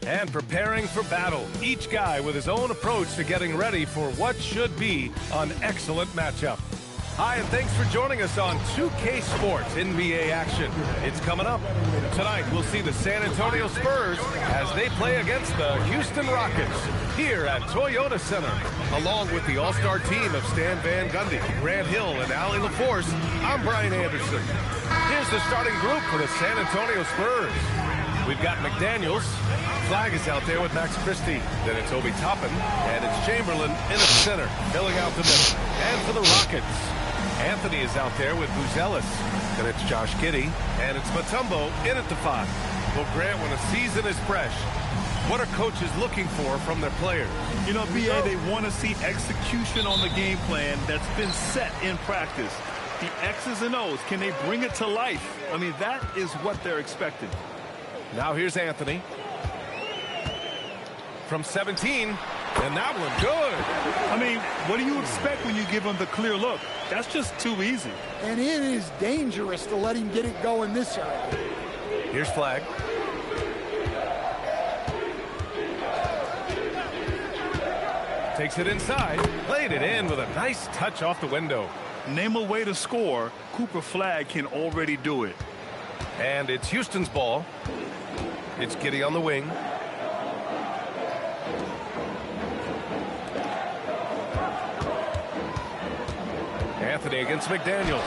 And preparing for battle, each guy with his own approach to getting ready for what should be an excellent matchup. Hi, and thanks for joining us on 2K Sports NBA action. It's coming up. Tonight, we'll see the San Antonio Spurs as they play against the Houston Rockets here at Toyota Center. Along with the all-star team of Stan Van Gundy, Grant Hill, and Allie LaForce, I'm Brian Anderson. Here's the starting group for the San Antonio Spurs. We've got McDaniels. Flag is out there with Max Christie. Then it's Obi Toppin, and it's Chamberlain in the center, filling out the middle. And for the Rockets, Anthony is out there with Buzelis. Then it's Josh Giddey, and it's Mutombo in at the 5. Well, Grant, when a season is fresh, what are coaches looking for from their players? You know, B.A., they want to see execution on the game plan that's been set in practice. The X's and O's, can they bring it to life? I mean, that is what they're expecting. Now here's Anthony. From 17, and that one good. I mean, what do you expect when you give him the clear look? That's just too easy. And it is dangerous to let him get it going this early. Here's Flag. Takes it inside, played it in with a nice touch off the window. Name a way to score, Cooper Flag can already do it. And it's Houston's ball. It's Giddey on the wing. Anthony against McDaniels.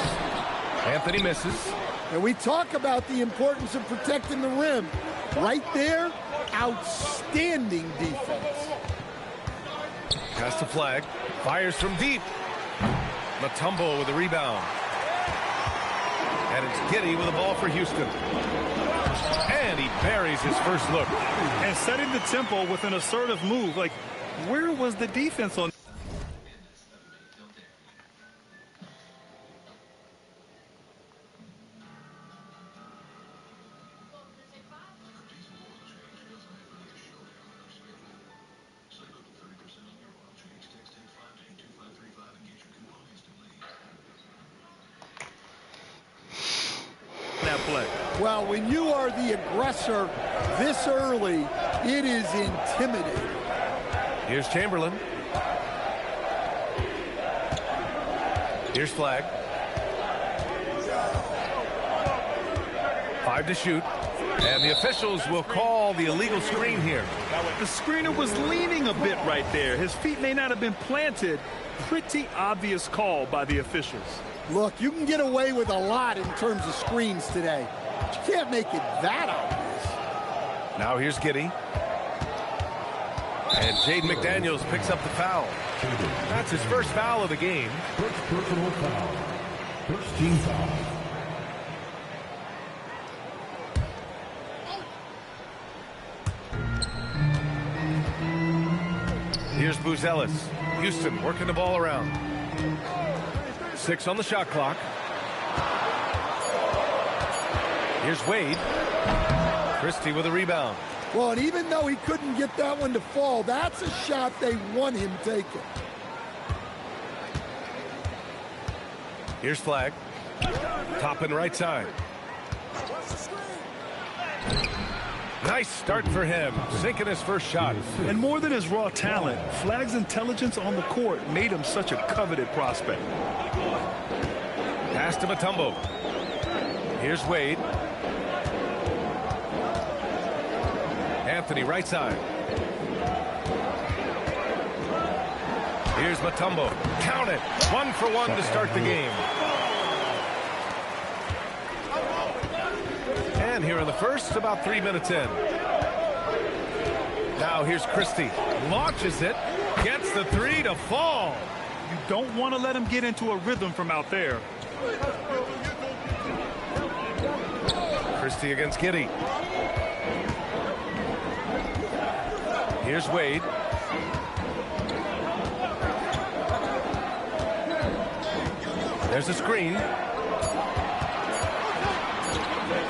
Anthony misses. And we talk about the importance of protecting the rim. Right there, outstanding defense. Pass to Flag. Fires from deep. Mutombo with a rebound. And it's Giddey with the ball for Houston. And he buries his first look. And setting the tempo with an assertive move. Like, where was the defense on? Play. Well, when you are the aggressor this early, it is intimidating. Here's Chamberlain. Here's Flag. 5 to shoot. And the officials will call the illegal screen here. The screener was leaning a bit right there. His feet may not have been planted. Pretty obvious call by the officials. Look, you can get away with a lot in terms of screens today. But you can't make it that obvious. Now here's Giddey. And Jaden McDaniels picks up the foul. That's his first foul of the game. First personal foul. First team foul. Here's Buzelis. Houston working the ball around. 6 on the shot clock. Here's Wade. Christie with a rebound. Well, and even though he couldn't get that one to fall, that's a shot they want him taking. Here's Flag. Toppin right side. Nice start for him, sinking his first shot. And more than his raw talent, Flag's intelligence on the court made him such a coveted prospect. Pass to Mutombo. Here's Wade. Anthony right side. Here's Mutombo. Count it. 1 for 1 to start the game. And here in the first, about 3 minutes in. Now here's Christie. Launches it. Gets the 3 to fall. You don't want to let him get into a rhythm from out there. Christie against Giddey. Here's Wade. There's a screen.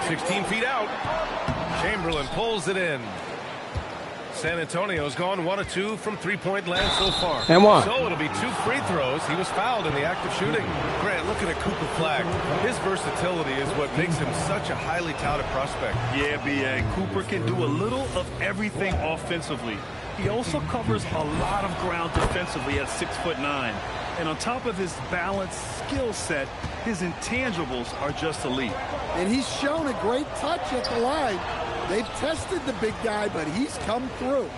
16 feet out. Chamberlain pulls it in. San Antonio's gone 1 of 2 from three-point land so far. And one. So it'll be 2 free throws. He was fouled in the act of shooting. Grant, looking at Cooper Flagg, his versatility is what makes him such a highly touted prospect. Yeah, B.A. Cooper can do a little of everything offensively. He also covers a lot of ground defensively at 6'9". And on top of his balanced skill set, his intangibles are just elite. And he's shown a great touch at the line. They've tested the big guy, but he's come through.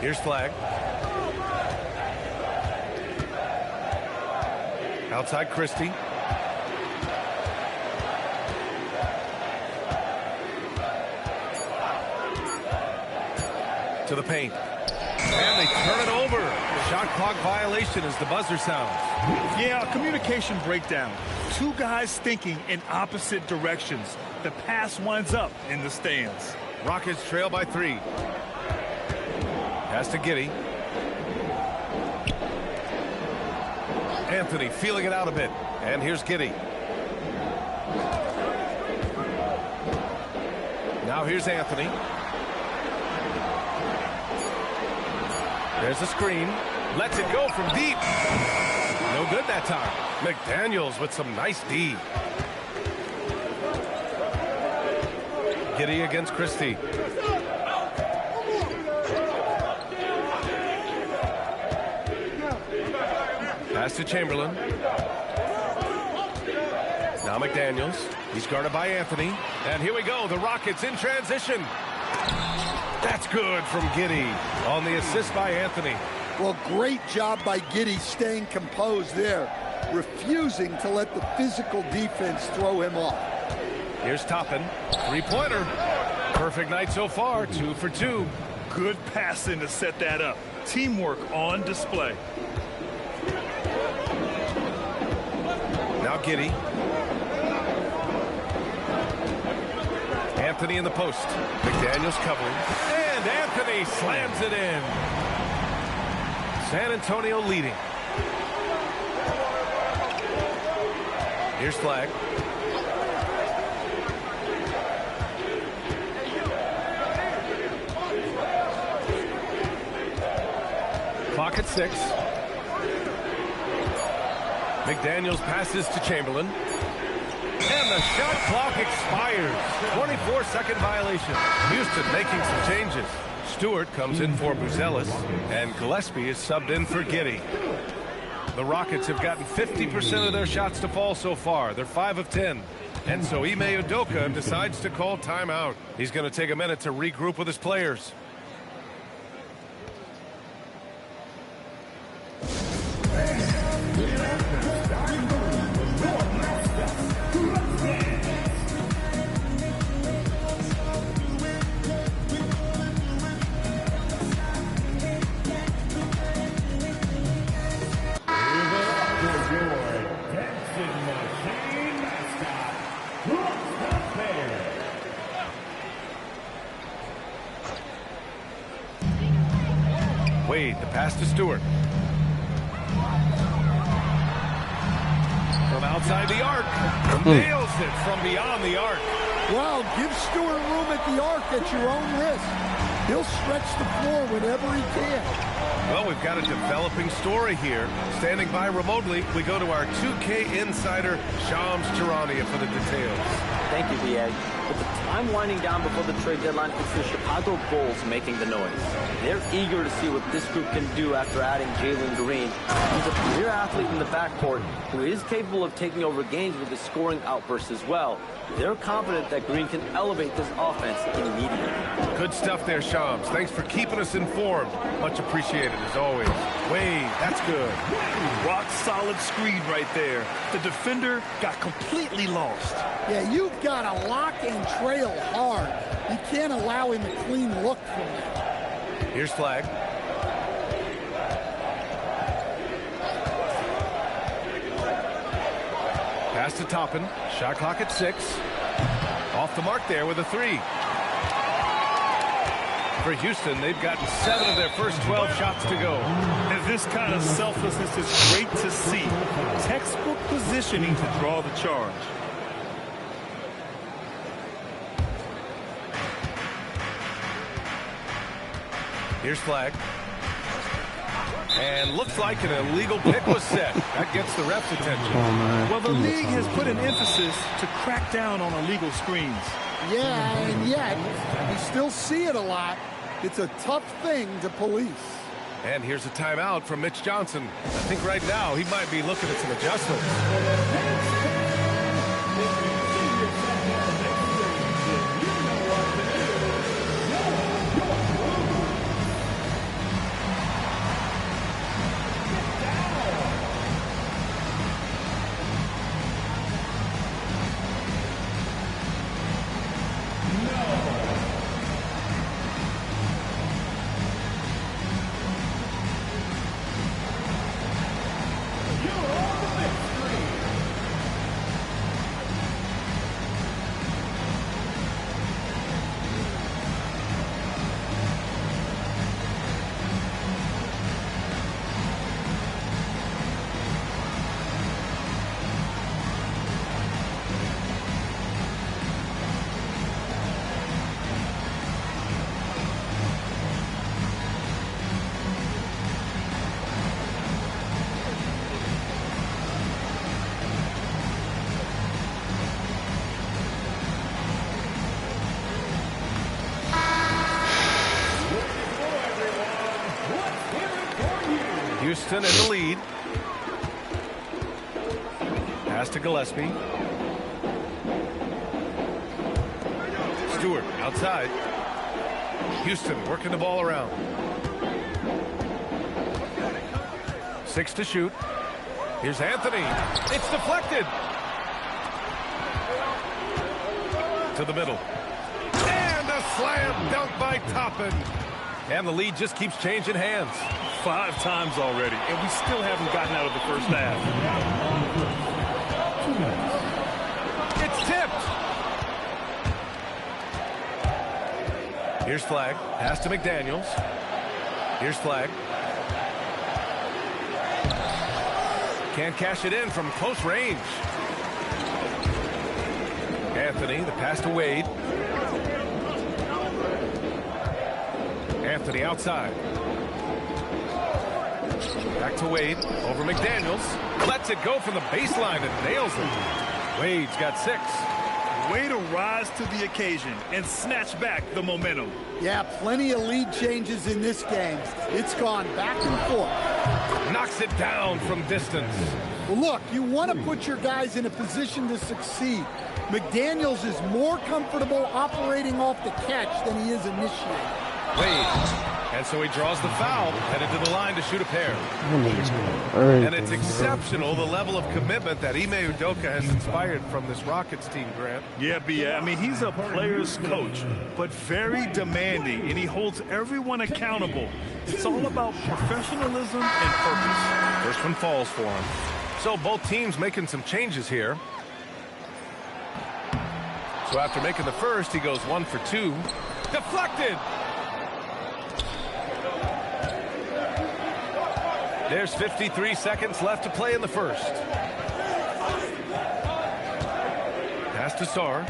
Here's Flagg. Outside Christie. To the paint. And they turn it over. Shot clock violation as the buzzer sounds. Yeah, communication breakdown. 2 guys thinking in opposite directions. The pass winds up in the stands. Rockets trail by 3. Pass to Giddey. Anthony feeling it out a bit. And here's Giddey. Now here's Anthony. There's a screen. Lets it go from deep. No good that time. McDaniels with some nice D. Giddey against Christie. Pass to Chamberlain. Now McDaniels. He's guarded by Anthony. And here we go. The Rockets in transition. That's good from Giddey on the assist by Anthony. Well, great job by Giddey staying composed there, refusing to let the physical defense throw him off. Here's Toppin. Three-pointer. Perfect night so far. 2 for 2. Good passing to set that up. Teamwork on display. Now Giddey. Anthony in the post. McDaniels covering. And Anthony slams it in. San Antonio leading. Here's Flagg. Clock at 6. McDaniels passes to Chamberlain. And the shot clock expires. 24-second violation. Houston making some changes. Stewart comes in for Buzelis, and Gillespie is subbed in for Giddey. The Rockets have gotten 50% of their shots to fall so far. They're 5 of 10. And so Ime Udoka decides to call timeout. He's going to take a minute to regroup with his players. Wade, the pass to Stewart. From outside the arc. Nails it from beyond the arc. Well, give Stewart room at the arc at your own risk. He'll stretch the floor whenever he can. Well, we've got a developing story here. Standing by remotely, we go to our 2K insider, Shams Charania, for the details. Thank you, B.A. With the time winding down before the trade deadline, it's the Chicago Bulls making the noise. They're eager to see what this group can do after adding Jalen Green. He's a premier athlete in the backcourt who is capable of taking over games with his scoring outbursts as well. They're confident that Green can elevate this offense immediately. Good stuff there, Shams. Thanks for keeping us informed. Much appreciated, as always. Wade, that's good. Rock solid screen right there. The defender got completely lost. Yeah, you've got to lock and trail hard. You can't allow him a clean look from there. Here's Flagg. Pass to Toppin. Shot clock at 6. Off the mark there with a 3. For Houston, they've gotten 7 of their first 12 shots to go. And this kind of selflessness is great to see. Textbook positioning to draw the charge. Here's flag. And looks like an illegal pick was set. That gets the ref's attention. Well, the league has put an emphasis to crack down on illegal screens. Yeah, and yet we still see it a lot. It's a tough thing to police. And here's a timeout from Mitch Johnson. I think right now he might be looking at some adjustments. Houston in the lead. Pass to Gillespie. Stewart outside. Houston working the ball around. 6 to shoot. Here's Anthony. It's deflected. To the middle. And a slam dunk by Toppin. And the lead just keeps changing hands. 5 times already, and we still haven't gotten out of the first half. It's tipped. Here's flag. Pass to McDaniels. Here's flag. Can't cash it in from close range. Anthony, the pass to Wade. Anthony outside. Back to Wade. Over McDaniels. Lets it go from the baseline and nails it. Wade's got 6. Way to rise to the occasion and snatch back the momentum. Yeah, plenty of lead changes in this game. It's gone back and forth. Knocks it down from distance. Well, look, you want to put your guys in a position to succeed. McDaniels is more comfortable operating off the catch than he is initiating. Wade. And so he draws the foul, headed to the line to shoot a pair. And it's exceptional, the level of commitment that Ime Udoka has inspired from this Rockets team, Grant. Yeah, I mean, he's a player's coach, but very demanding, and he holds everyone accountable. It's all about professionalism and purpose. First one falls for him. So both teams making some changes here. So after making the first, he goes 1 for 2. Deflected! There's 53 seconds left to play in the first. Pass to Sarr.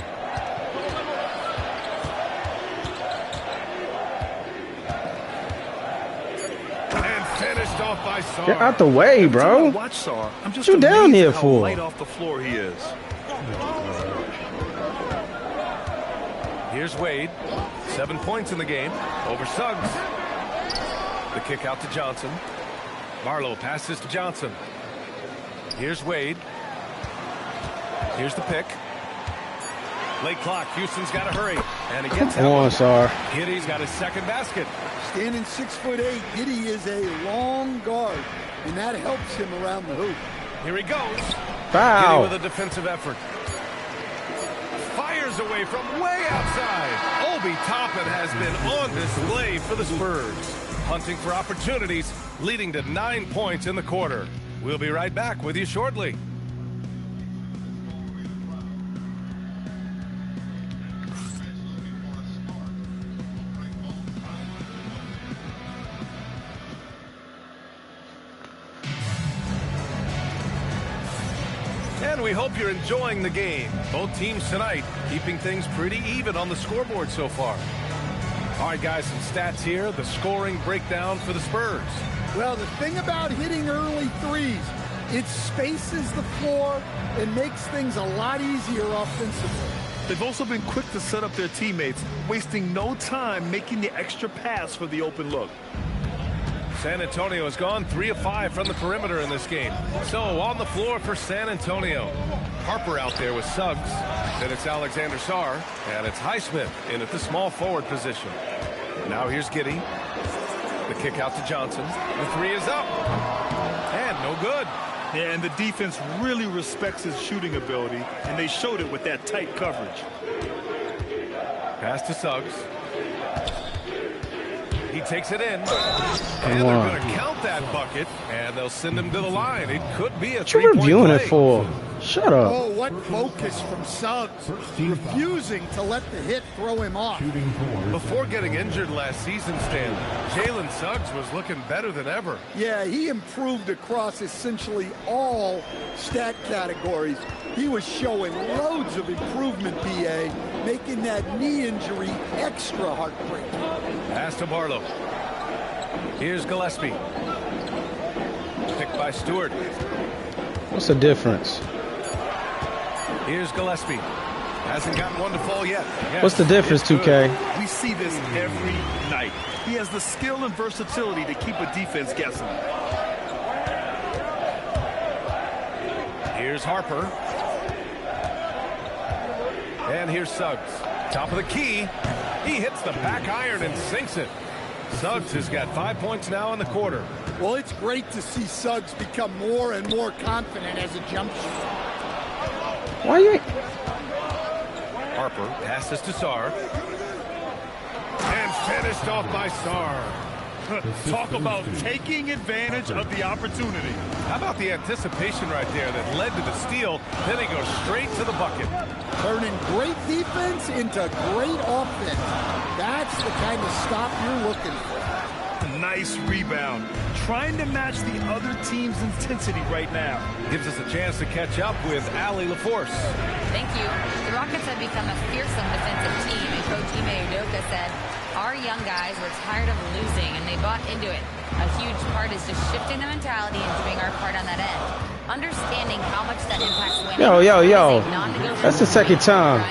And finished off by Sarr. Get out the way, bro. Watch Sarr. I'm just what you down here for? Light off the floor he is. Here's Wade. 7 points in the game. Over Suggs. The kick out to Johnson. Barlow passes to Johnson. Here's Wade. Here's the pick. Late clock. Houston's got to hurry. And he gets Come on, Sarr. Giddey's got his second basket. Standing 6'8", Giddey is a long guard, and that helps him around the hoop. Here he goes. Foul. Giddey with a defensive effort. Fires away from way outside. Obi Toppin has been on display for the Spurs. Hunting for opportunities, leading to 9 points in the quarter. We'll be right back with you shortly. And we hope you're enjoying the game. Both teams tonight keeping things pretty even on the scoreboard so far. All right, guys, some stats here. The scoring breakdown for the Spurs. Well, the thing about hitting early threes, it spaces the floor and makes things a lot easier offensively. They've also been quick to set up their teammates, wasting no time making the extra pass for the open look. San Antonio has gone 3 of 5 from the perimeter in this game. So on the floor for San Antonio. Harper out there with Suggs. Then it's Alexander Sarr. And it's Highsmith in at the small forward position. Now here's Giddey. The kick out to Johnson. The three is up. And no good. Yeah, and the defense really respects his shooting ability, and they showed it with that tight coverage. Pass to Suggs. He takes it in. And they're going to count that bucket, and they'll send him to the line. It could be a three-point play. What you reviewing it for? Shut up. Oh, what focus from Suggs. Refusing to let the hit throw him off. Before getting injured last season, Stan, Jalen Suggs was looking better than ever. Yeah, he improved across essentially all stat categories. He was showing loads of improvement, B.A., making that knee injury extra heartbreaking. Pass to Barlow. Here's Gillespie. Picked by Stewart. What's the difference? Here's Gillespie. Hasn't gotten one to fall yet. Yes, What's the difference, 2K? We see this every night. He has the skill and versatility to keep a defense guessing. Here's Harper. And here's Suggs. Top of the key. He hits the back iron and sinks it. Suggs has got 5 points now in the quarter. Well, it's great to see Suggs become more and more confident as a jump shooter. Why you? Harper passes to Sarr. And finished off by Sarr. Talk about taking advantage of the opportunity. How about the anticipation right there that led to the steal? Then he goes straight to the bucket. Turning great defense into great offense. That's the kind of stop you're looking for. Nice rebound. Trying to match the other team's intensity right now. Gives us a chance to catch up with Allie LaForce. Thank you. The Rockets have become a fearsome defensive team, and Coach Ime Udoka said, our young guys were tired of losing, and they bought into it. A huge part is just shifting the mentality and doing our part on that end. Understanding how much that impacts winning. Yo. That's the second time.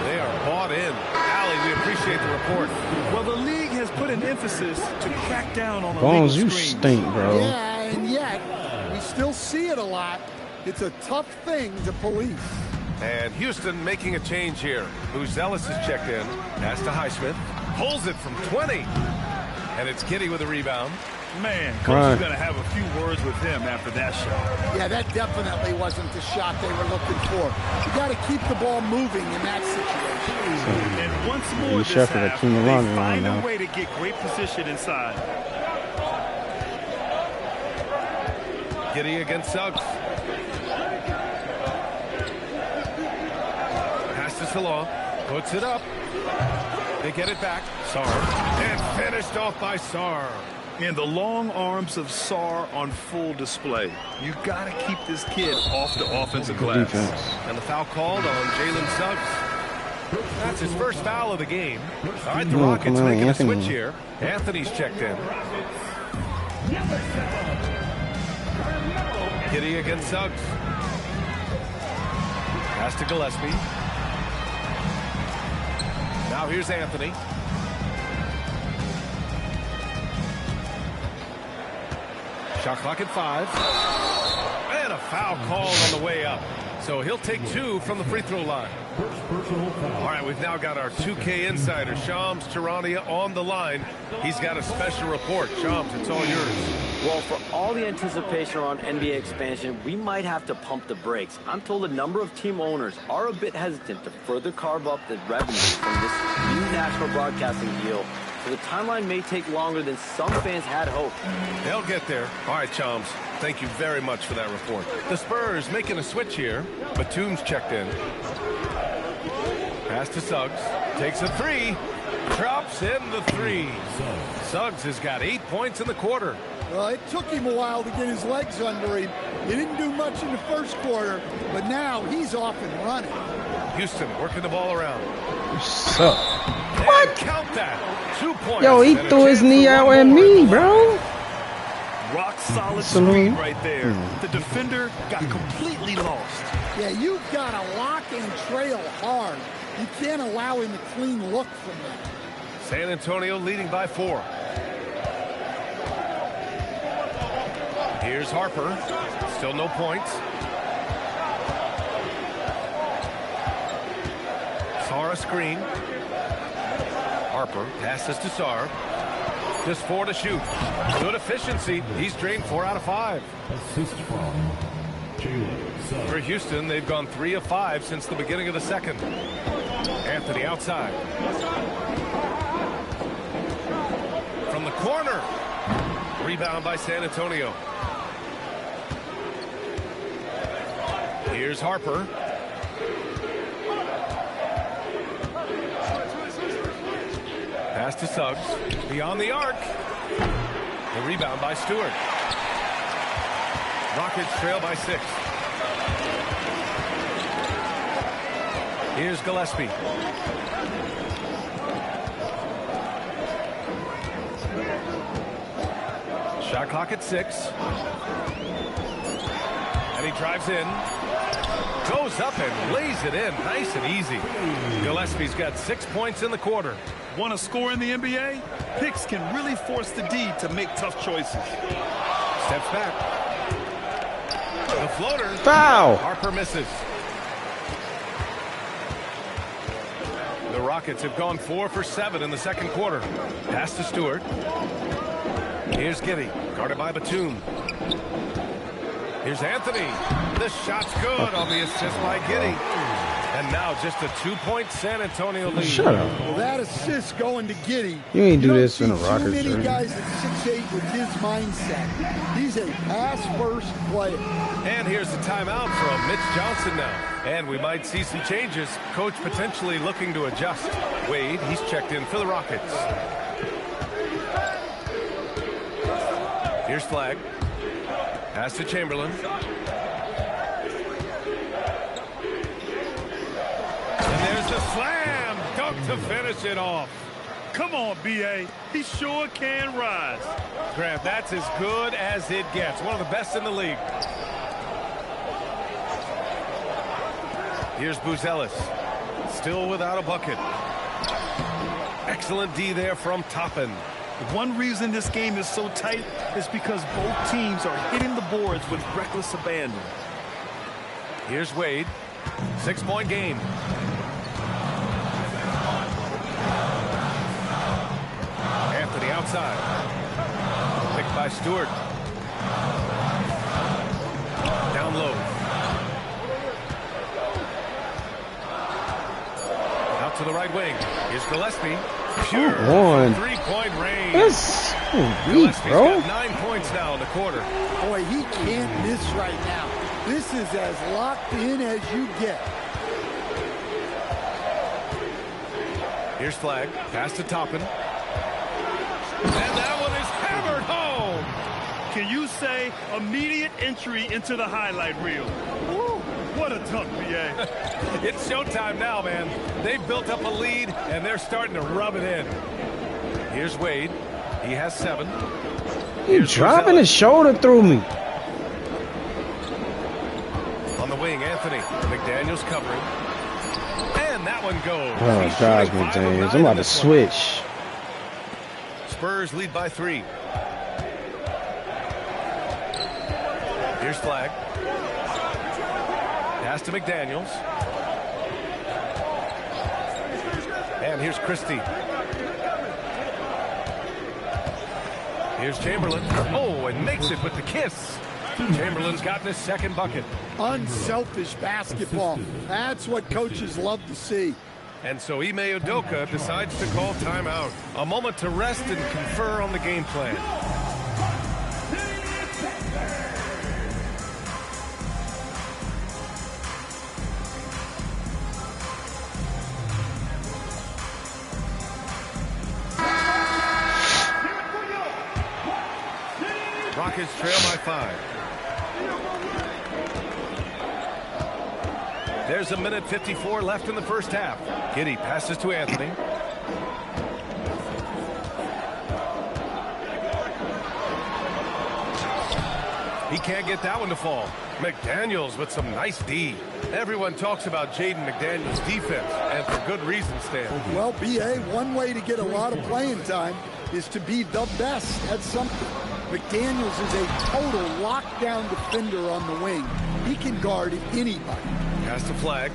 They are bought in. Allie, we appreciate the report. Well, the league has put an emphasis to crack down on Bones, illegal you screens. stink, bro. Yeah, and yet we still see it a lot. It's a tough thing to police. And Houston making a change here. Buzelis is checked in. Pass to Highsmith. Pulls it from 20. And it's Giddey with a rebound. Man, Coach is going to have a few words with him after that shot. Yeah, that definitely wasn't the shot they were looking for. You got to keep the ball moving in that situation. And once more this half, they find a way to get great position inside. Giddey against Suggs. Pass to Salon. Puts it up. They get it back. Sarr. And finished off by Sarr. And the long arms of Sarr on full display. You got to keep this kid off the offensive glass. Defense. And the foul called on Jalen Suggs. That's his first foul of the game. All right, the Rockets making a switch here. Anthony's checked in. Giddey against Suggs. Pass to Gillespie. Now here's Anthony. Shot clock at 5. And a foul called on the way up. So he'll take 2 from the free throw line. All right, we've now got our 2K insider, Shams Charania, on the line. He's got a special report. Shams, it's all yours. Well, for all the anticipation around NBA expansion, we might have to pump the brakes. I'm told a number of team owners are a bit hesitant to further carve up the revenue from this new national broadcasting deal. So the timeline may take longer than some fans had hoped. They'll get there. All right, Shams, thank you very much for that report. The Spurs making a switch here. Batum's checked in. Pass to Suggs. Takes a 3. Drops in the 3. Suggs has got 8 points in the quarter. Well, it took him a while to get his legs under him. He didn't do much in the first quarter, but now he's off and running. Houston working the ball around. Suck. What? Count that. 2 points. Yo, he threw his knee out at me, bro. Rock solid screen right there. The defender got completely lost. Yeah, you've got to lock and trail hard. You can't allow him a clean look from that. San Antonio leading by 4. Here's Harper. Still no points. Sarr screen. Harper passes to Sarr. Just 4 to shoot. Good efficiency. He's drained 4 out of 5. Assist from Jalen. For Houston, they've gone 3 of 5 since the beginning of the second. Anthony outside. From the corner. Rebound by San Antonio. Here's Harper. Pass to Suggs. Beyond the arc. The rebound by Stewart. Rockets trail by 6. Here's Gillespie. Shot clock at 6. And he drives in. Goes up and lays it in. Nice and easy. Gillespie's got 6 points in the quarter. Want to score in the NBA? Picks can really force the D to make tough choices. Steps back. The floater. Foul. Harper misses. The Rockets have gone 4 for 7 in the second quarter. Pass to Stewart. Here's Giddey, guarded by Batum. Here's Anthony. The shot's good on the assist by Giddey. And now just a 2-point San Antonio lead. Shut up. Well, that assist going to Giddey. You ain't do this in a Rockets. Rockets Too many jersey. guys at 6'8" with his mindset. He's a pass-first player. And here's the timeout from Mitch Johnson now. And we might see some changes. Coach potentially looking to adjust. Wade, he's checked in for the Rockets. Here's Flag. Pass to Chamberlain. And there's the slam dunk to finish it off. Come on, B.A. He sure can rise. Grant, that's as good as it gets. One of the best in the league. Here's Buzelis. Still without a bucket. Excellent D there from Toppin. One reason this game is so tight is because both teams are hitting the boards with reckless abandon. Here's Wade. 6-point game. Anthony outside. Picked by Stewart. Down low. Out to the right wing. Here's Gillespie. Pure on. 3-point range. That's so weak, Gillespie's bro. got 9 points now in the quarter. Boy, he can't miss right now. This is as locked in as you get. Here's Flag. Pass to Toppin. And that one is hammered home. Can you say immediate entry into the highlight reel? Woo, what a dunk, B.A. It's showtime now, man. They've built up a lead, and they're starting to rub it in. Here's Wade. He has 7. He's dropping his shoulder through me. On the wing, Anthony. McDaniels covering. And that one goes. Oh, He's gosh, shooting 5 of McDaniels. 9 I'm about in to this one. switch. Spurs lead by 3. Here's Flag. Pass to McDaniels. And here's Christie. Here's Chamberlain. Oh, and makes it with the kiss. Chamberlain's gotten his second bucket. Unselfish basketball. That's what coaches love to see. And so Ime Udoka decides to call timeout. A moment to rest and confer on the game plan. Rockets trail by 5. There's a minute 54 left in the first half. Giddey passes to Anthony. He can't get that one to fall. McDaniels with some nice D. Everyone talks about Jaden McDaniels' defense, and for good reason, Stan. Well, BA, one way to get a lot of playing time is to be the best at something. McDaniels is a total lockdown defender on the wing. He can guard anybody. Pass the flag.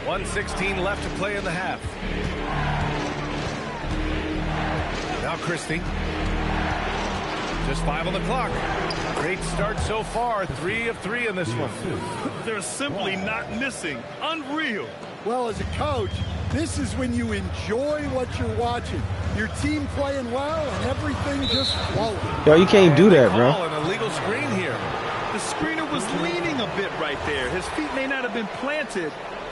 1:16 left to play in the half. Now Christie. Just 5 on the clock. Great start so far. 3 of 3 in this one. They're simply not missing. Unreal. Well, as a coach, this is when you enjoy what you're watching. Your team playing well and everything just flowing. Yo, you can't do that, bro. An illegal screen here. The screener was leaning a bit right there. His feet may not have been planted.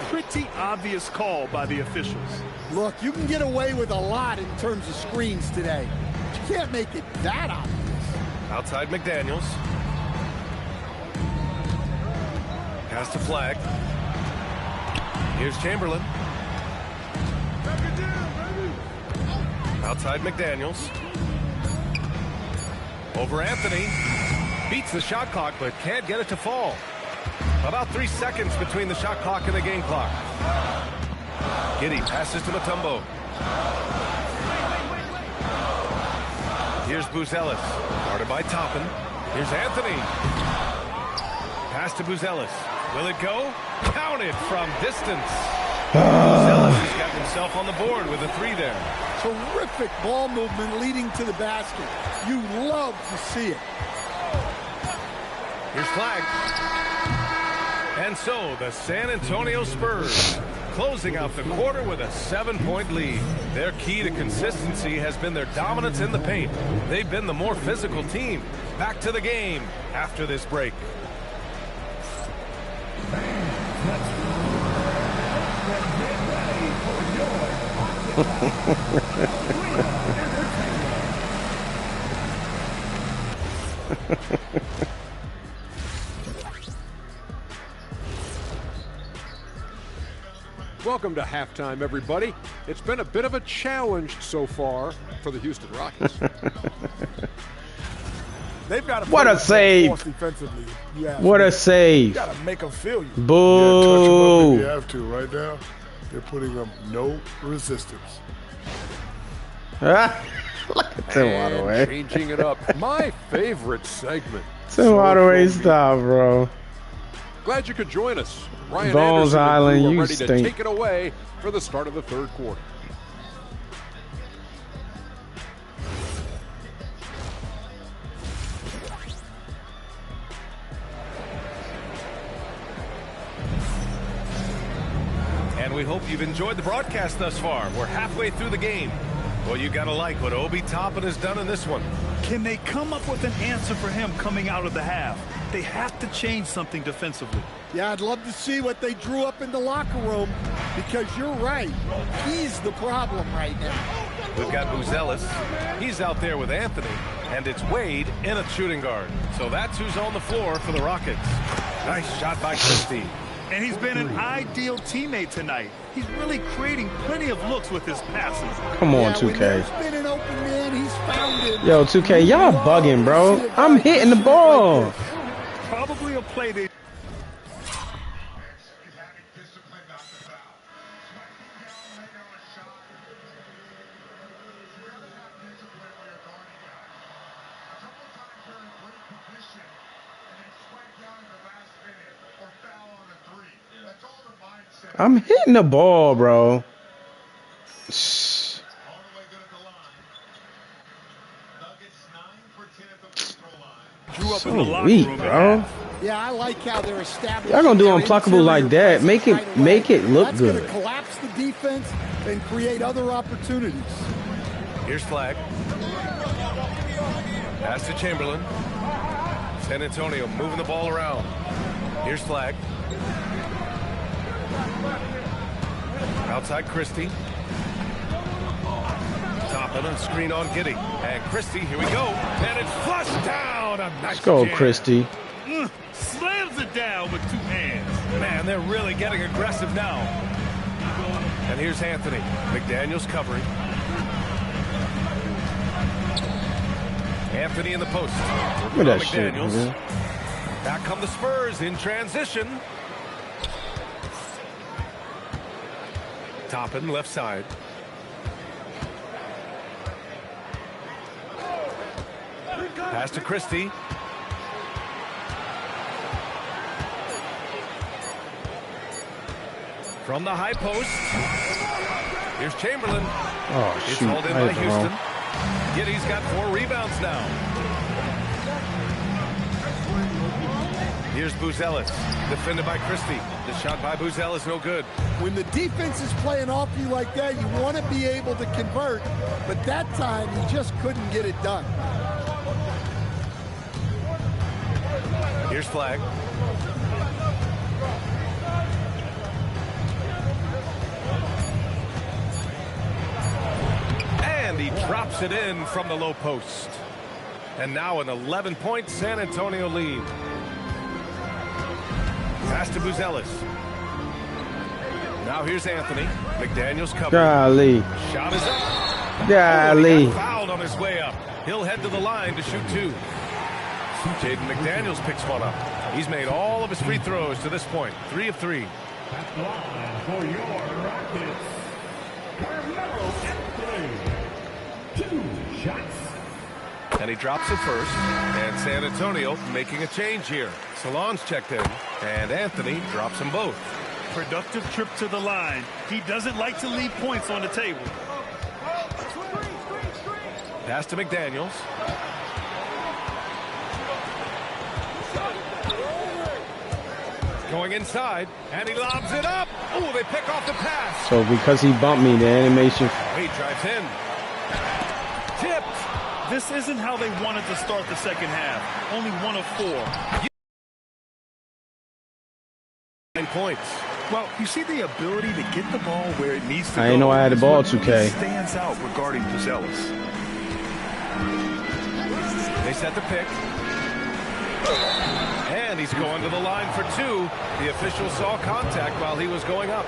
Pretty obvious call by the officials. Look, you can get away with a lot in terms of screens today. But you can't make it that obvious. Outside McDaniels. Pass to flag. Here's Chamberlain. Outside McDaniels. Over Anthony. Beats the shot clock, but can't get it to fall. About 3 seconds between the shot clock and the game clock. Giddey passes to Mutombo. Here's Buzelis. Guarded by Toppin. Here's Anthony. Pass to Buzelis. Will it go? Counted from distance. Buzelis has got himself on the board with a 3 there. Terrific ball movement leading to the basket. You love to see it. Here's flag. And so the San Antonio Spurs closing out the quarter with a 7-point lead. Their key to consistency has been their dominance in the paint. They've been the more physical team. Back to the game after this break. Welcome to halftime, everybody. It's been a bit of a challenge so far for the Houston Rockets. They've got to What a save. defensively. What a save. You got to make them feel you. Boo. Yeah, touch them up if you have to. Right now, they're putting up no resistance. Look at Tim And Hardaway. changing it up. My favorite segment. Tim Hardaway, stop, bro. Glad you could join us. Ryan Bones Anderson and Island, crew are you ready to stink. take it away for the start of the third quarter. And we hope you've enjoyed the broadcast thus far. We're halfway through the game. Well, you got to like what Obi Toppin has done in this one. Can they come up with an answer for him coming out of the half? They have to change something defensively. Yeah, I'd love to see what they drew up in the locker room because you're right. He's the problem right now. We've got Buzelis. He's out there with Anthony. And it's Wade in a shooting guard. So that's who's on the floor for the Rockets. Nice shot by Christie. And he's been an ideal teammate tonight. He's really creating plenty of looks with his passes. Come on, When 2K. there's been an open man, he's found him. Yo, 2K, y'all bugging, bro. I'm hitting the ball. Probably a play they... I'm hitting the ball, bro. Shh. Drew up So in the locker weak, room. bro. Yeah, I like how they're establishing. Y'all gonna do their unpluckable like interior that. Make it- presence right away. make it look That's good. That's going to collapse the defense and create other opportunities. Here's flag. Pass to Chamberlain. San Antonio moving the ball around. Here's flag. Outside Christie. Toppin and screen on Giddy. And Christie, here we go. And it's flushed down. A nice Let's go, jam. Christie. Slams it down with 2 hands. Man, they're really getting aggressive now. And here's Anthony. McDaniels covering. Anthony in the post. Look at that shit, McDaniels. man. Back come the Spurs in transition. Toppin left side. Pass to Christie. From the high post. Here's Chamberlain. Oh, It's shoot. hauled in by Houston. Giddy's got 4 rebounds now. Here's Buzelis, defended by Christie. The shot by Buzelis, no good. When the defense is playing off you like that, you want to be able to convert, but that time he just couldn't get it done. Here's Flag. And he drops it in from the low post. And now an 11-point San Antonio lead. Pass to Buzelis. Now here's Anthony. McDaniels covering. Golly. Shot is up. Golly. Oh, he got fouled on his way up. He'll head to the line to shoot 2. Jaden McDaniels picks one up. He's made all of his free throws to this point. 3 of 3. That's line for your Rockets. Carmelo Anthony. 2 shots. And he drops it first. And San Antonio making a change here. Salon's checked in. And Anthony drops them both. Productive trip to the line. He doesn't like to leave points on the table. Pass to McDaniels. Going inside, and he lobs it up. Oh, they pick off the pass. So because he bumped me, the animation. He drives in. Tipped. This isn't how they wanted to start the second half. Only 1 of 4. 9 points. Well, you see the ability to get the ball where it needs to go. I didn't know I had the ball, It's what 2K. really stands out regarding Buzelis. They set the pick. And he's going to the line for 2. The official saw contact while he was going up.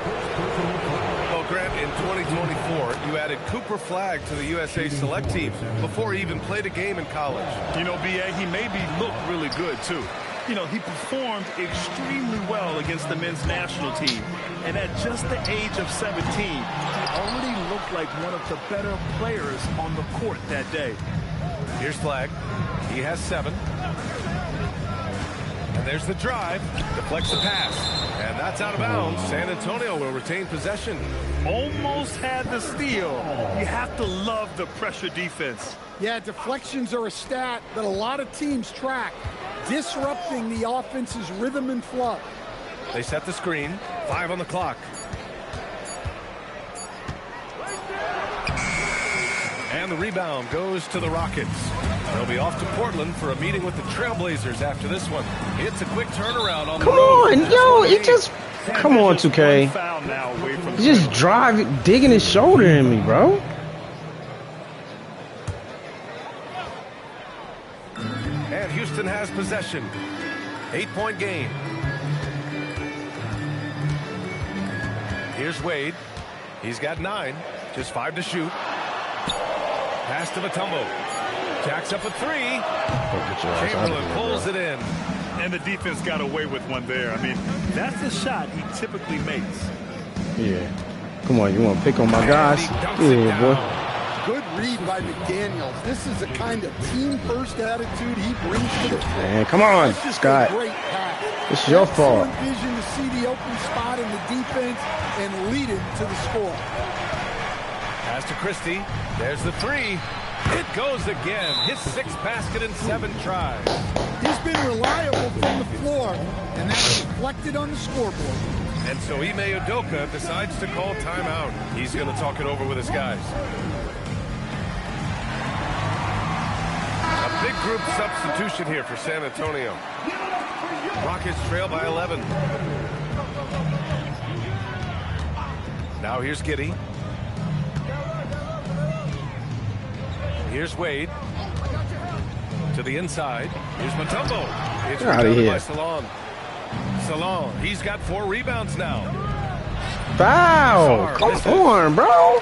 Well, Grant, in 2024, you added Cooper Flag to the USA Select team before he even played a game in college. You know, B.A., he maybe looked really good, too. You know, he performed extremely well against the men's national team. And at just the age of 17, he already looked like one of the better players on the court that day. Here's Flag. He has 7. And there's the drive. Deflects the pass. And that's out of bounds. San Antonio will retain possession. Almost had the steal. You have to love the pressure defense. Yeah, deflections are a stat that a lot of teams track, disrupting the offense's rhythm and flow. They set the screen. 5 on the clock. And the rebound goes to the Rockets. They'll be off to Portland for a meeting with the Trailblazers after this one. It's a quick turnaround on the road. Come on, yo, it just... Come on, 2K. Foul now away from He just digging his shoulder in me, bro. And Houston has possession. 8-point game. Here's Wade. He's got 9. Just 5 to shoot. Pass to Mutombo. Jacks up a 3. Chamberlain pulls it in. And the defense got away with one there. I mean, that's the shot he typically makes. Yeah. Come on, you want to pick on my guys? Yeah, boy. Good read by McDaniels. This is the kind of team-first attitude he brings to the floor. Man, come on, It's just Scott. a great pass. It's your fault. Excellent vision to see the open spot in the defense and lead him to the score. Pass to Christie. There's the 3. It goes again. His 6th basket in 7 tries. He's been reliable from the floor, and that's reflected on the scoreboard. And so Ime Udoka decides to call timeout. He's going to talk it over with his guys. A big group substitution here for San Antonio. Rockets trail by 11. Now here's Giddy. Here's Wade. To the inside. Here's Mutombo. It's Get outta rebounded here. by Salon. Salon, he's got 4 rebounds now. Foul! Come on, bro.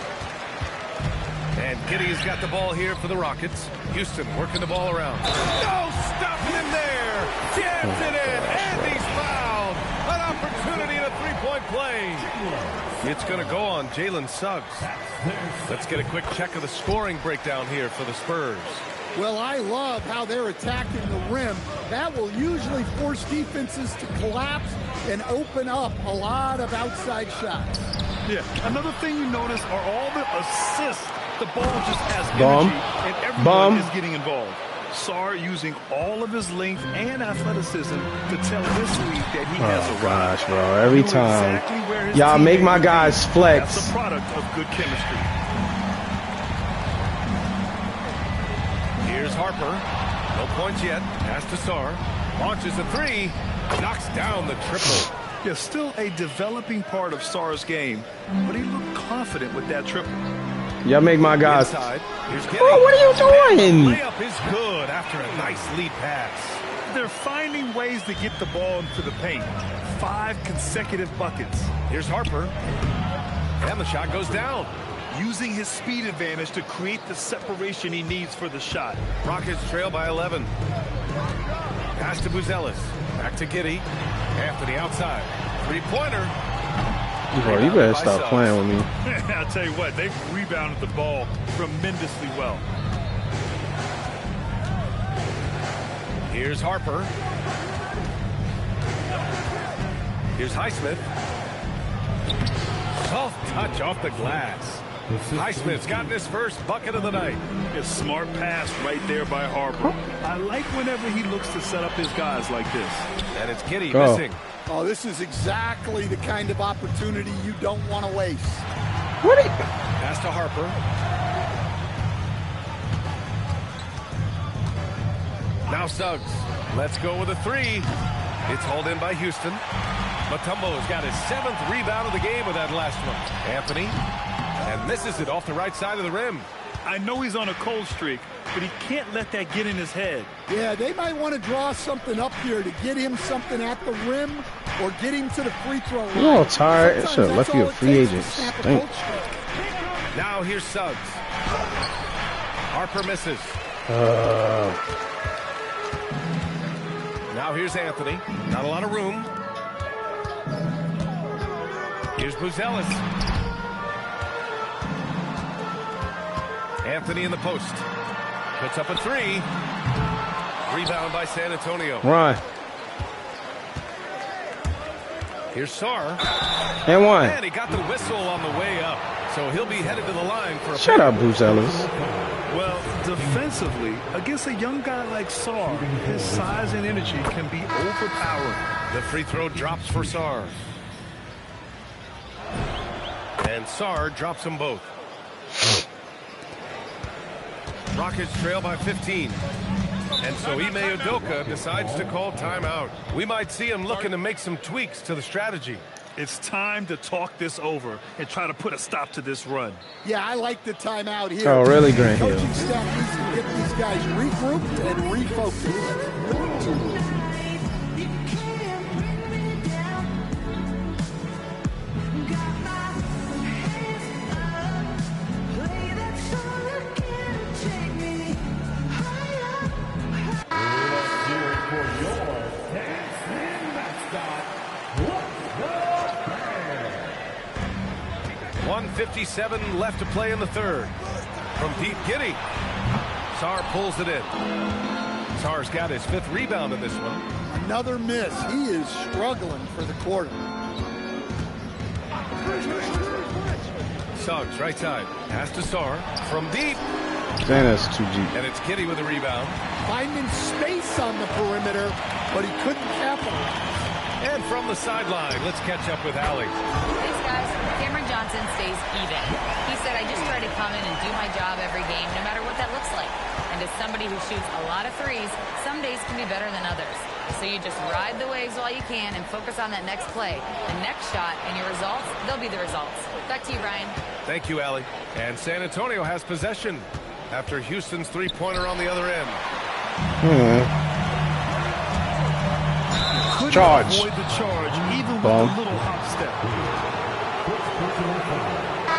And Giddey's got the ball here for the Rockets. Houston working the ball around. No, stopping him there. Jams it in, and he's fouled. An opportunity in a three-point play. It's going to go on Jalen Suggs. Let's get a quick check of the scoring breakdown here for the Spurs. Well, I love how they're attacking the rim. That will usually force defenses to collapse and open up a lot of outside shots. Yeah, another thing you notice are all the assists. The ball just has Bum. energy, and everyone is getting involved. Sarr using all of his length and athleticism to tell this league that he has a gosh, bro. Every time. Exactly y'all make my guys flex. That's a product of good chemistry. Here's Harper. No points yet. Pass to Sarr. Launches a 3. Knocks down the triple. Yeah, still a developing part of Sarr's game, but he looked confident with that triple. Y'all make my guys. Inside. Here's Giddey. Bro, what are you doing? Layup is good after a nice lead pass. They're finding ways to get the ball into the paint. 5 consecutive buckets. Here's Harper. And the shot goes down. Using his speed advantage to create the separation he needs for the shot. Rockets trail by 11. Pass to Buzelis. Back to Giddey. Anthony outside. Three-pointer. Bro, you better stop playing with me. I'll tell you what, they've rebounded the ball tremendously well. Here's Harper. Here's Highsmith. Soft touch off the glass. Highsmith's gotten his first bucket of the night. A smart pass right there by Harper. I like whenever he looks to set up his guys like this. And it's Giddey missing. Oh, this is exactly the kind of opportunity you don't want to waste. What? Pass to Harper. Now Suggs. Let's go with a 3. It's hauled in by Houston. Mutombo's got his 7th rebound of the game with that last one. Anthony. And misses it off the right side of the rim. I know he's on a cold streak, but he can't let that get in his head. Yeah, they might want to draw something up here to get him something at the rim or get him to the free throw line. You're all tired. It should have left you a free agent. Stink. Now here's Suggs. Harper misses. Now here's Anthony. Not a lot of room. Here's Buzelis. Anthony in the post. Puts up a 3. Rebound by San Antonio. Run. Here's Sarr. And 1. And he got the whistle on the way up. So he'll be headed to the line for a Shut up, Buzelis. Well, defensively, against a young guy like Sarr, his size and energy can be overpowering. The free throw drops for Sarr. And Sarr drops them both. Rockets trail by 15. And so Ime Udoka decides to call timeout. We might see him looking to make some tweaks to the strategy. It's time to talk this over and try to put a stop to this run. Yeah, I like the timeout here. Oh, really, Grant Hill? Coaching staff needs to get these guys regrouped and refocused. 1:57 left to play in the third. From deep, Giddey. Sarr pulls it in. Sarr's got his 5th rebound in this one. Another miss. He is struggling for the quarter. Suggs, right side. Pass to Sarr. From deep. Man, that's too deep. And it's Giddey with a rebound. Finding space on the perimeter, but he couldn't capitalize. And from the sideline, let's catch up with Allie. Thanks, guys. Cameron Johnson stays even. He said, I just try to come in and do my job every game, no matter what that looks like. And as somebody who shoots a lot of threes, some days can be better than others. So you just ride the waves while you can and focus on that next play. The next shot and your results, they'll be the results. Back to you, Brian. Thank you, Allie. And San Antonio has possession. after Houston's three-pointer on the other end. Charge. Avoid the charge, even with a little hop step.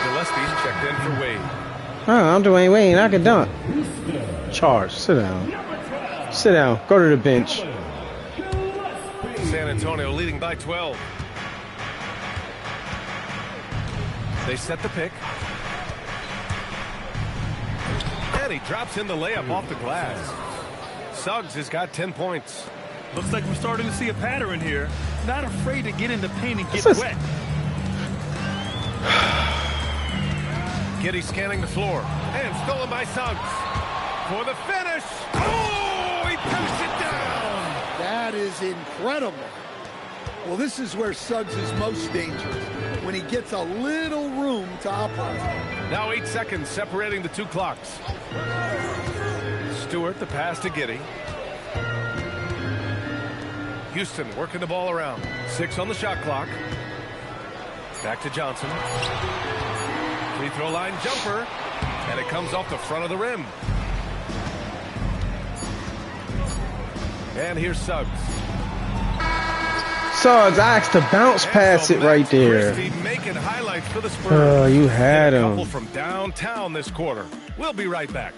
Gillespie's checked in for Wade. I'm Dwayne Wade. I can dunk. Charge. Sit down. Sit down. Go to the bench. San Antonio leading by 12. They set the pick. And he drops in the layup off the glass. Suggs has got 10 points. Looks like we're starting to see a pattern here. Not afraid to get in the paint and get wet. Giddey scanning the floor. And stolen by Suggs. For the finish. Oh, he pushed it down. That is incredible. Well, this is where Suggs is most dangerous, when he gets a little room to operate. Now 8 seconds separating the two clocks. Stewart, the pass to Giddey. Houston working the ball around. 6 on the shot clock. Back to Johnson. Free throw line jumper. And it comes off the front of the rim. And here's Suggs. Suggs, I asked to bounce past it right there. Making highlights for the Spurs. You had him. A couple from downtown this quarter. We'll be right back.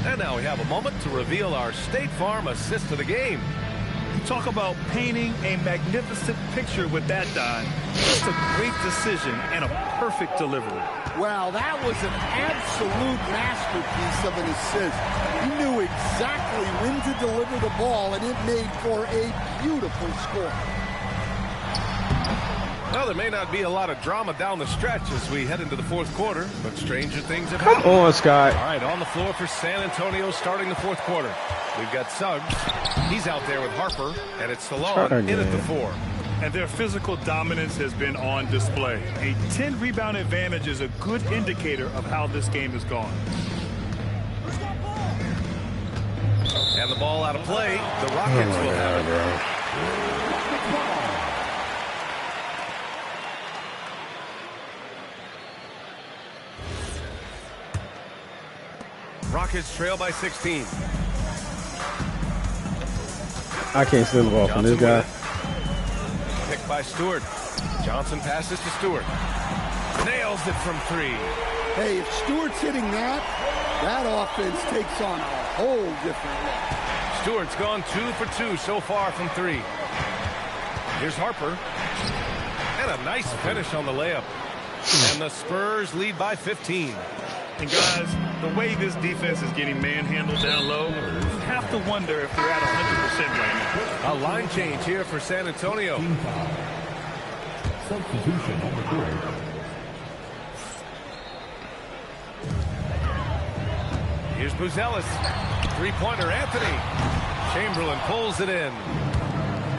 And now we have a moment to reveal our State Farm assist of the game. Talk about painting a magnificent picture with that dime. Just a great decision and a perfect delivery. Wow, that was an absolute masterpiece of an assist. He knew exactly when to deliver the ball, and it made for a beautiful score. Well, there may not be a lot of drama down the stretch as we head into the fourth quarter, but stranger things have happened. Come on, Scott. All right, on the floor for San Antonio starting the fourth quarter. We've got Suggs. He's out there with Harper, and it's Salon in at the 4. And their physical dominance has been on display. A 10-rebound advantage is a good indicator of how this game has gone. And the ball out of play. The Rockets will have it. Rockets trail by 16. I can't steal the ball from this guy. Picked by Stewart. Johnson passes to Stewart. Nails it from 3. Hey, if Stewart's hitting that, that offense takes on a whole different look. Stewart's gone 2 for 2 so far from 3. Here's Harper. And a nice finish on the layup. And the Spurs lead by 15. And guys, the way this defense is getting manhandled down low, you have to wonder if they're at 100% right now. A line change here for San Antonio. Substitution on the court. Here's Buzelis. Three-pointer, Anthony. Chamberlain pulls it in.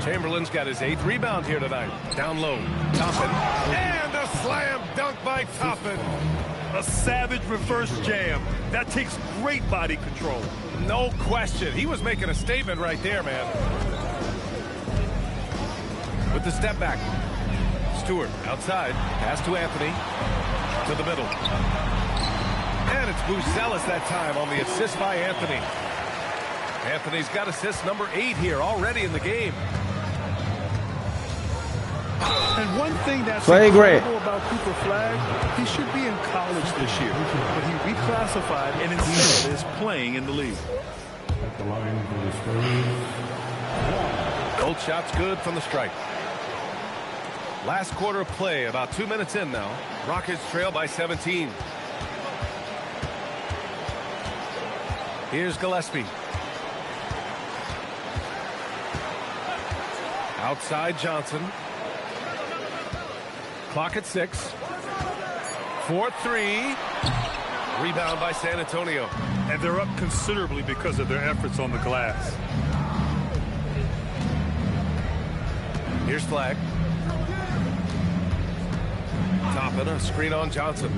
Chamberlain's got his 8th rebound here tonight. Down low. Toppin. And a slam dunk by Toppin. A savage reverse jam. That takes great body control. No question. He was making a statement right there, man. With the step back. Stewart outside. Pass to Anthony. To the middle. And it's Buzelis that time on the assist by Anthony. Anthony's got assist number 8 here already in the game. And one thing that's incredible about Cooper Flagg, he should be in college this year, but he reclassified and instead is playing in the league. At the line for the Spurs. Both shots good from the stripe. Last quarter of play, about 2 minutes in now. Rockets trail by 17. Here's Gillespie. Outside Johnson. Clock at 6. 4-3. Rebound by San Antonio. And they're up considerably because of their efforts on the glass. Here's Flagg. Toppin, a screen on Johnson.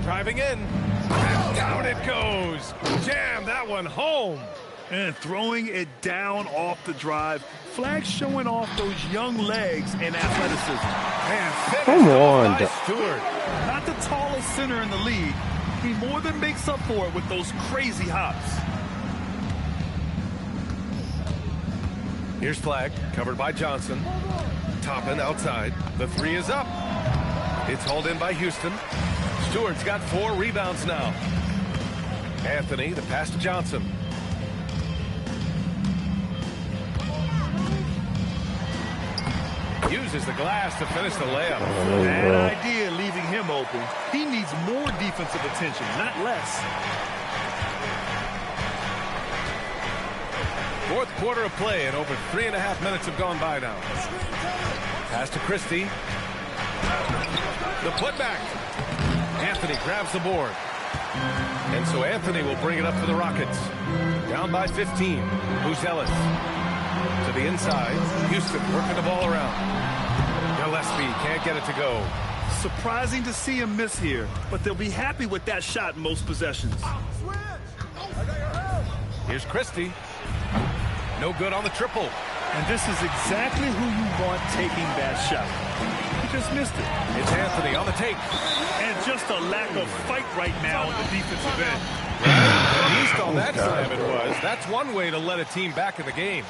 Driving in. And Down it goes. Jam that one home. And throwing it down off the drive. Flag showing off those young legs and athleticism. And Come on. Stewart. Not the tallest center in the league. He more than makes up for it with those crazy hops. Here's Flag, covered by Johnson. Toppin outside. The three is up. It's hauled in by Houston. Stewart's got 4 rebounds now. Anthony, the pass to Johnson. Uses the glass to finish the layup. Bad idea leaving him open. He needs more defensive attention, not less. Fourth quarter of play, and over 3.5 minutes have gone by now. Pass to Christie. The putback. Anthony grabs the board. And so Anthony will bring it up for the Rockets. Down by 15. Buzelis. To the inside. Houston working the ball around. Gillespie can't get it to go. Surprising to see him miss here, but they'll be happy with that shot in most possessions. Here's Christie. No good on the triple. And this is exactly who you want taking that shot. He just missed it. It's Anthony on the take. And just a lack of fight right now on the defensive end. At least on that side it was. That's one way to let a team back in the game.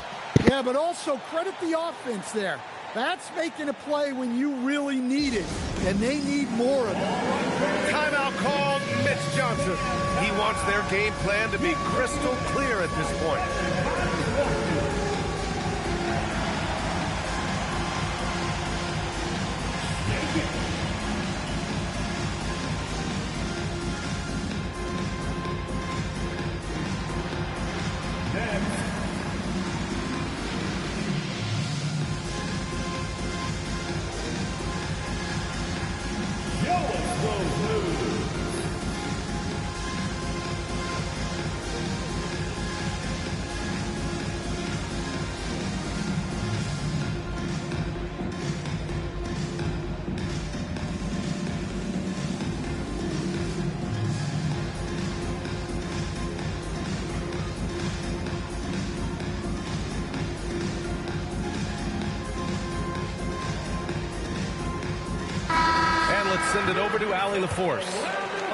Yeah, but also credit the offense there. That's making a play when you really need it, and they need more of it. Timeout called. Mitch Johnson. He wants their game plan to be crystal clear at this point. Send it over to Allie LaForce.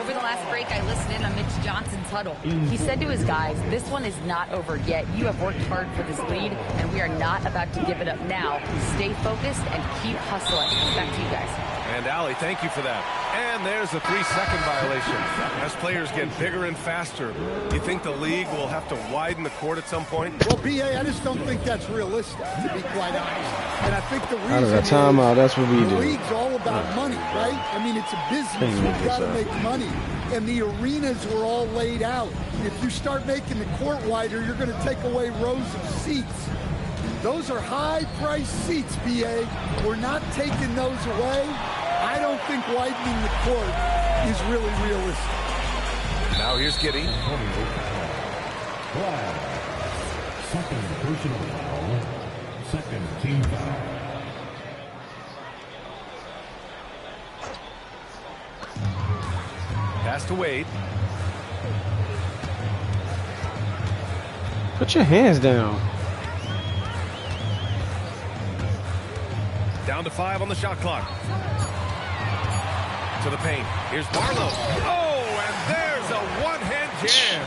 Over the last break, I listened in on Mitch Johnson's huddle. He said to his guys, this one is not over yet. You have worked hard for this lead, and we are not about to give it up now. Stay focused and keep hustling. Back to you guys. And Allie, thank you for that. And there's a 3-second violation. As players get bigger and faster, you think the league will have to widen the court at some point? Well, B.A., I just don't think that's realistic, to be quite honest. And I think the reason out of the timeout, that's what we do. The league's all about money, right? I mean, it's a business. We've got to make money. And the arenas were all laid out. If you start making the court wider, you're going to take away rows of seats. Those are high-priced seats, B.A. We're not taking those away. I don't think widening the court is really realistic. Now here's Giddey. Second personal foul. Second team foul. Pass to Wade. Put your hands down. Down to 5 on the shot clock. To the paint. Here's Barlow. Oh, and there's a one-hand jam.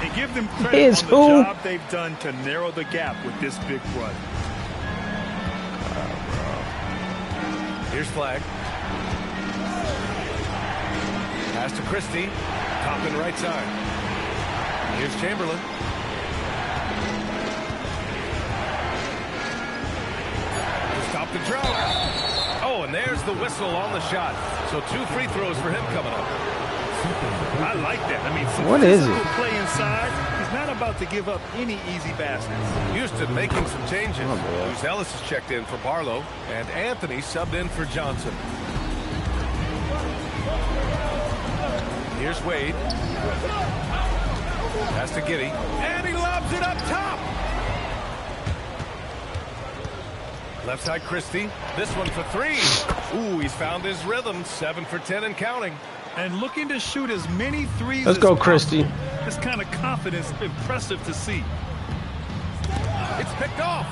And give them credit on the job they've done to narrow the gap with this big run. Here's Flag. Pass to Christie. Toppin right side. Here's Chamberlain. To stop the drought. Oh, and there's the whistle on the shot. So 2 free throws for him coming up. I like that. I mean, some what is it? Play inside. He's not about to give up any easy baskets. Houston making some changes. Buzelis has checked in for Barlow, and Anthony subbed in for Johnson. Here's Wade. Pass to Giddey, and he lobs it up top. Left side Christie. This one for 3. Ooh, he's found his rhythm. 7 for 10 and counting. And looking to shoot as many threes Let's as go, possible. Christie. This kind of confidence, impressive to see. It's picked off.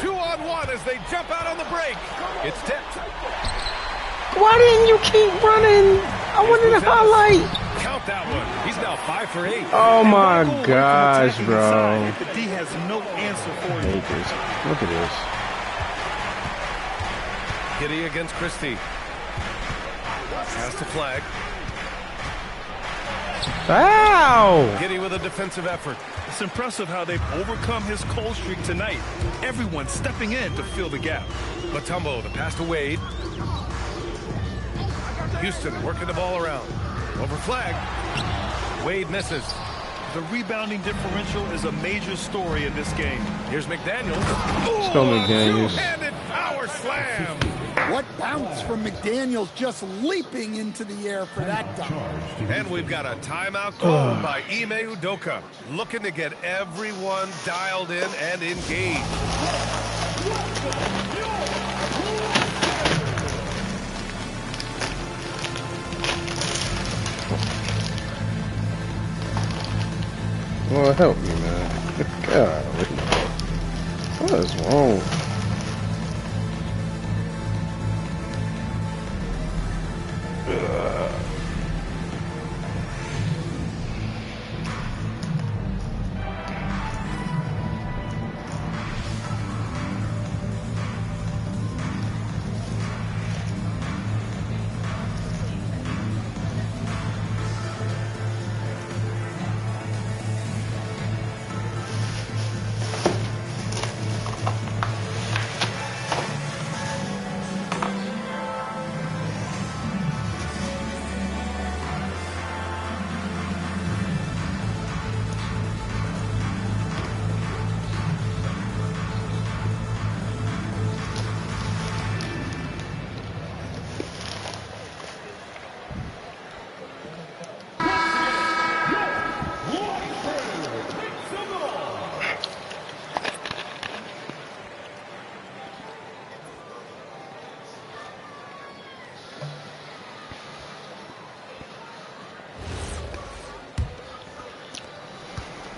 2-on-1 as they jump out on the break. It's tipped. Why didn't you keep running? I wanted to highlight. Count that one. He's now 5 for 8. Oh my gosh, bro. Inside, the D has no answer for I you. hate this. Look at this. Giddy against Christie. Has to flag. Ow! Giddy with a defensive effort. It's impressive how they've overcome his cold streak tonight. Everyone stepping in to fill the gap. Mutombo, the pass to Wade. Houston working the ball around. Over flag. Wade misses. The rebounding differential is a major story in this game. Here's McDaniels. Let's go, McDaniels. Two-handed power slam. What bounce from McDaniels, just leaping into the air for that dunk. And we've got a timeout called by Ime Udoka, looking to get everyone dialed in and engaged. Well, help me, man. God, what is wrong?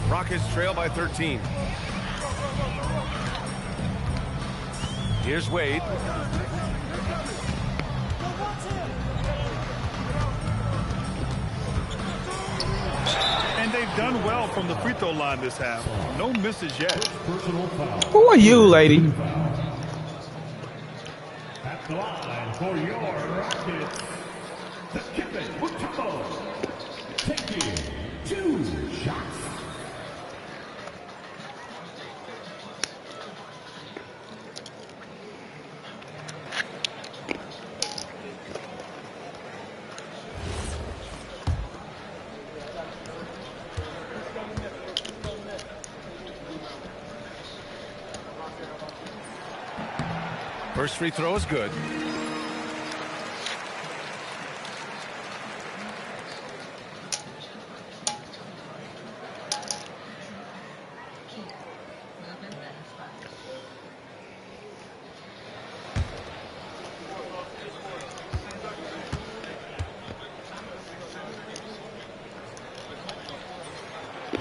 Rockets trail by 13. Here's Wade. And they've done well from the free throw line this half. No misses yet. Who are you, lady? At the line for your Rockets, the Kevin Mutombo, taking 2 shots. First free throw is good.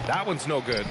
That one's no good.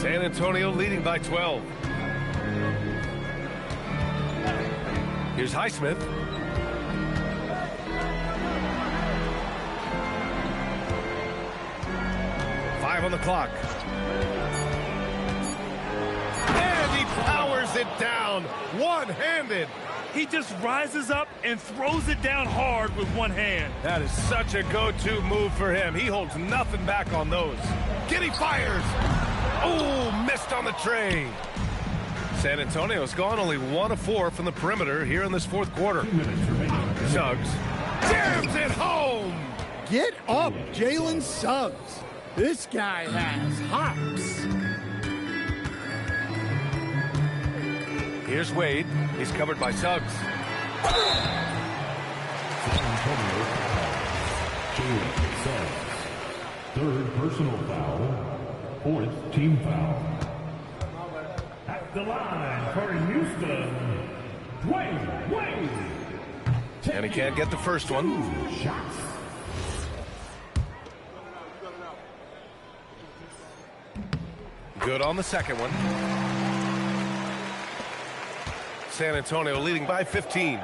San Antonio leading by 12. Here's Highsmith. Five on the clock. And he powers it down, one-handed. He just rises up and throws it down hard with one hand. That is such a go-to move for him. He holds nothing back on those. Giddy fires. Oh, missed on the tray. San Antonio's gone only 1 of 4 from the perimeter here in this fourth quarter. Suggs jams it home. Get up, Jalen Suggs. This guy has hops. Here's Wade. He's covered by Suggs. Jalen Suggs. Third personal foul. Fourth team foul. At the line for Houston, Wade. And he can't get the first one. Shots. Good on the second one. San Antonio leading by 15.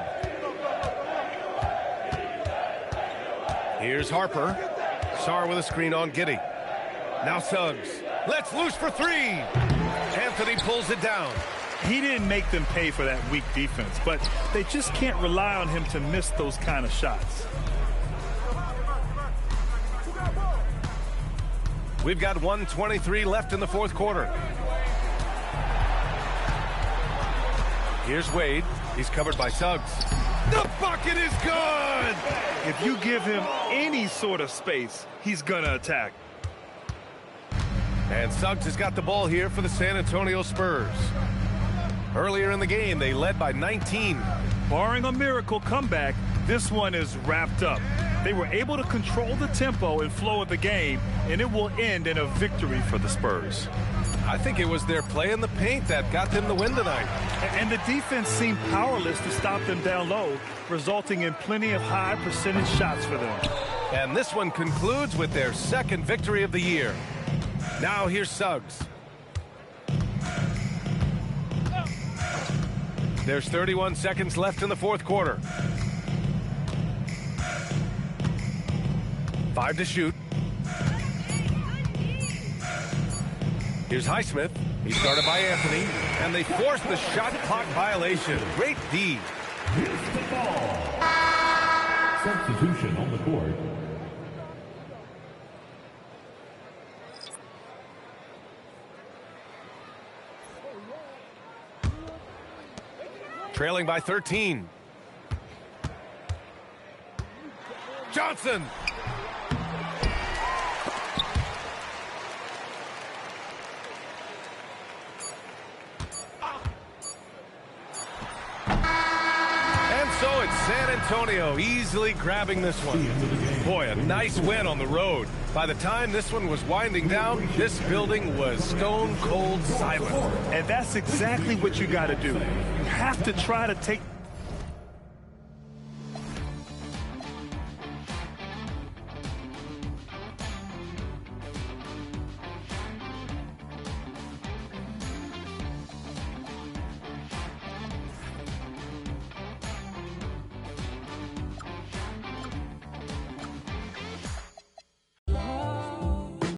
Here's Harper. Sarr with a screen on Giddy. Now Suggs. Let's loose for three. Anthony pulls it down. He didn't make them pay for that weak defense, but they just can't rely on him to miss those kind of shots. We've got 1:23 left in the fourth quarter. Here's Wade. He's covered by Suggs. The bucket is good! If you give him any sort of space, he's going to attack. And Suggs has got the ball here for the San Antonio Spurs. Earlier in the game, they led by 19. Barring a miracle comeback, this one is wrapped up. They were able to control the tempo and flow of the game, and it will end in a victory for the Spurs. I think it was their play in the paint that got them the win tonight. And the defense seemed powerless to stop them down low, resulting in plenty of high percentage shots for them. And this one concludes with their second victory of the year. Now here's Suggs. There's 31 seconds left in the fourth quarter. 5 to shoot. Here's Highsmith. He's guarded by Anthony, and they force the shot clock violation. Great D. Here's the ball. Substitution on the court. Trailing by 13. Johnson. So it's San Antonio easily grabbing this one. Boy, a nice win on the road. By the time this one was winding down, this building was stone cold silent. And that's exactly what you got to do. You have to try to take